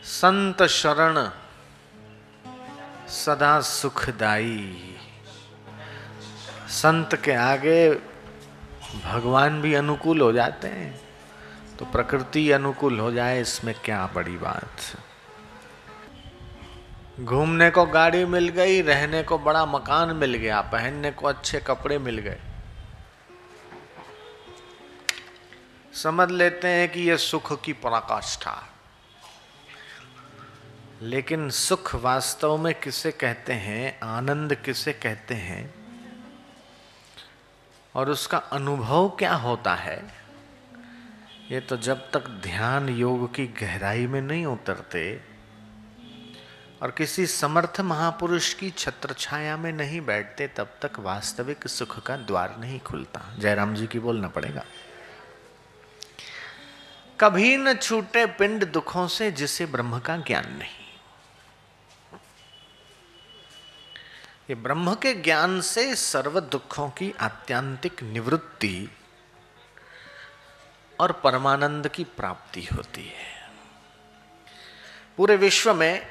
संत शरण सदा सुखदाई। संत के आगे भगवान भी अनुकूल हो जाते हैं, तो प्रकृति अनुकूल हो जाए इसमें क्या बड़ी बात। घूमने को गाड़ी मिल गई, रहने को बड़ा मकान मिल गया, पहनने को अच्छे कपड़े मिल गए, समझ लेते हैं कि यह सुख की पराकाष्ठा। लेकिन सुख वास्तव में किसे कहते हैं, आनंद किसे कहते हैं, और उसका अनुभव क्या होता है, ये तो जब तक ध्यान योग की गहराई में नहीं उतरते और किसी समर्थ महापुरुष की छत्र छाया में नहीं बैठते, तब तक वास्तविक सुख का द्वार नहीं खुलता। जयराम जी की बोलना पड़ेगा। कभी न छूटे पिंड दुखों से जिसे ब्रह्म का ज्ञान नहीं। ये ब्रह्म के ज्ञान से सर्व दुखों की आत्यांतिक निवृत्ति और परमानंद की प्राप्ति होती है। पूरे विश्व में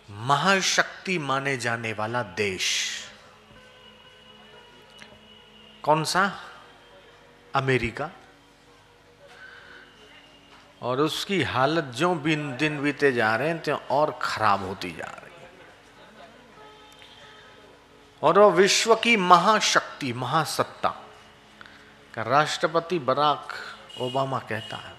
महाशक्ति माने जाने वाला देश कौन सा? अमेरिका। और उसकी हालत जो दिन बीते जा रहे हैं त्यों और खराब होती जा रही है। और वो विश्व की महाशक्ति, महासत्ता का राष्ट्रपति बराक ओबामा कहता है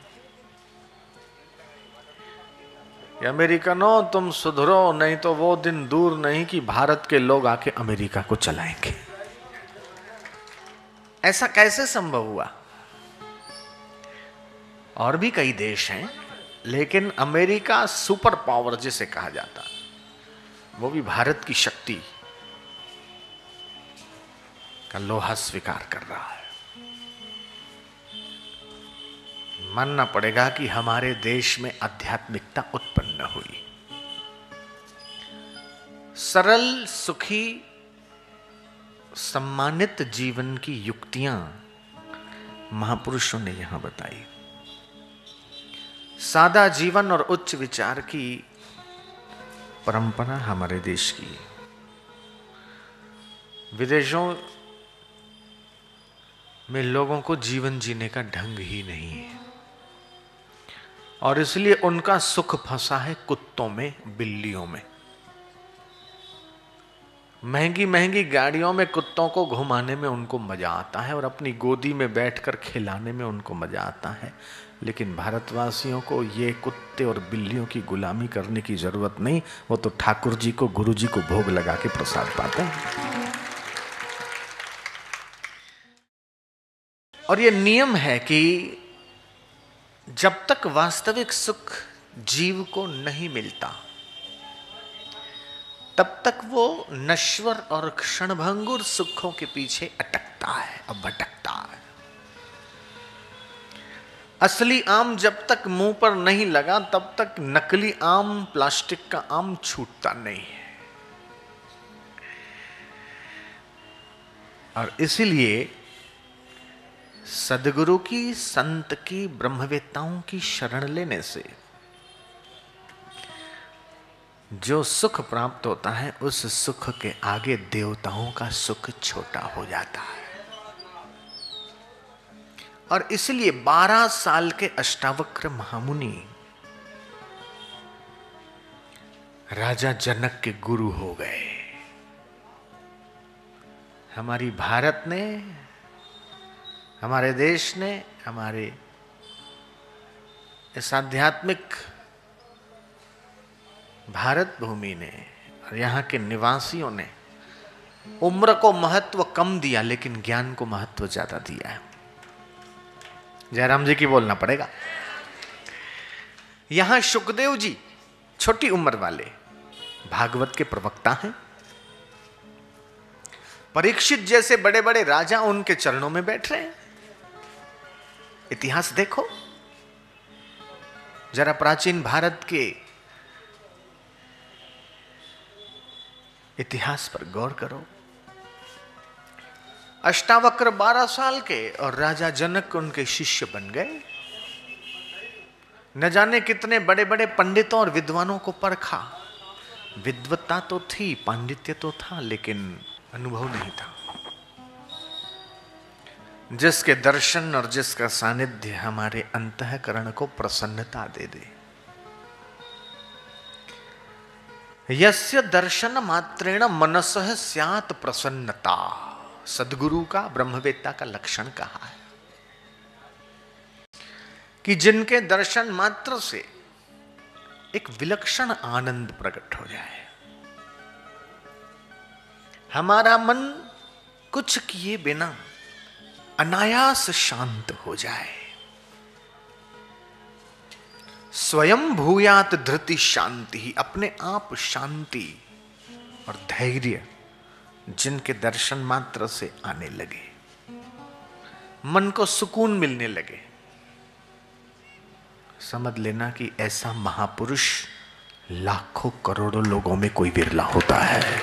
कि अमेरिकनों तुम सुधरो, नहीं तो वो दिन दूर नहीं कि भारत के लोग आके अमेरिका को चलाएंगे। ऐसा कैसे संभव हुआ? और भी कई देश हैं, लेकिन अमेरिका सुपर पावर जिसे कहा जाता, वो भी भारत की शक्ति का लोहा स्वीकार कर रहा है। मानना पड़ेगा कि हमारे देश में आध्यात्मिकता उत्पन्न हुई। सरल, सुखी, सम्मानित जीवन की युक्तियां महापुरुषों ने यहां बताई। सादा जीवन और उच्च विचार की परंपरा हमारे देश की। विदेशों में लोगों को जीवन जीने का ढंग ही नहीं है, और इसलिए उनका सुख फंसा है कुत्तों में, बिल्लियों में। महंगी महंगी गाड़ियों में कुत्तों को घुमाने में उनको मजा आता है और अपनी गोदी में बैठकर खिलाने में उनको मजा आता है। लेकिन भारतवासियों को ये कुत्ते और बिल्लियों की गुलामी करने की जरूरत नहीं, वो तो ठाकुर जी को, गुरु जी को भोग लगा के प्रसाद पाते हैं। और ये नियम है कि जब तक वास्तविक सुख जीव को नहीं मिलता, तब तक वो नश्वर और क्षणभंगुर सुखों के पीछे अटकता है और भटकता है। असली आम जब तक मुंह पर नहीं लगा, तब तक नकली आम, प्लास्टिक का आम छूटता नहीं है। और इसीलिए सदगुरु की, संत की, ब्रह्मवेत्ताओं की शरण लेने से जो सुख प्राप्त होता है, उस सुख के आगे देवताओं का सुख छोटा हो जाता है। और इसलिए 12 साल के अष्टावक्र महामुनि राजा जनक के गुरु हो गए। हमारी भारत ने, हमारे देश ने, हमारे इस आध्यात्मिक भारत भूमि ने और यहाँ के निवासियों ने उम्र को महत्व कम दिया, लेकिन ज्ञान को महत्व ज्यादा दिया है। जयराम जी की बोलना पड़ेगा। यहां शुकदेव जी छोटी उम्र वाले भागवत के प्रवक्ता हैं। परीक्षित जैसे बड़े बड़े राजा उनके चरणों में बैठ रहे हैं। इतिहास देखो जरा, प्राचीन भारत के इतिहास पर गौर करो। अष्टावक्र 12 साल के और राजा जनक उनके शिष्य बन गए। न जाने कितने बड़े बड़े पंडितों और विद्वानों को परखा, विद्वत्ता तो थी, पांडित्य तो था, लेकिन अनुभव नहीं था। जिसके दर्शन और जिसका सानिध्य हमारे अंतःकरण को प्रसन्नता दे दे। यस्य दर्शन मात्रेण मनसः स्यात् प्रसन्नता, सद्गुरु का, ब्रह्मवेत्ता का लक्षण कहा है कि जिनके दर्शन मात्र से एक विलक्षण आनंद प्रकट हो जाए, हमारा मन कुछ किए बिना अनायास शांत हो जाए। स्वयं भूयात धृति शांति, अपने आप शांति और धैर्य जिनके दर्शन मात्र से आने लगे, मन को सुकून मिलने लगे, समझ लेना कि ऐसा महापुरुष लाखों करोड़ों लोगों में कोई विरला होता है।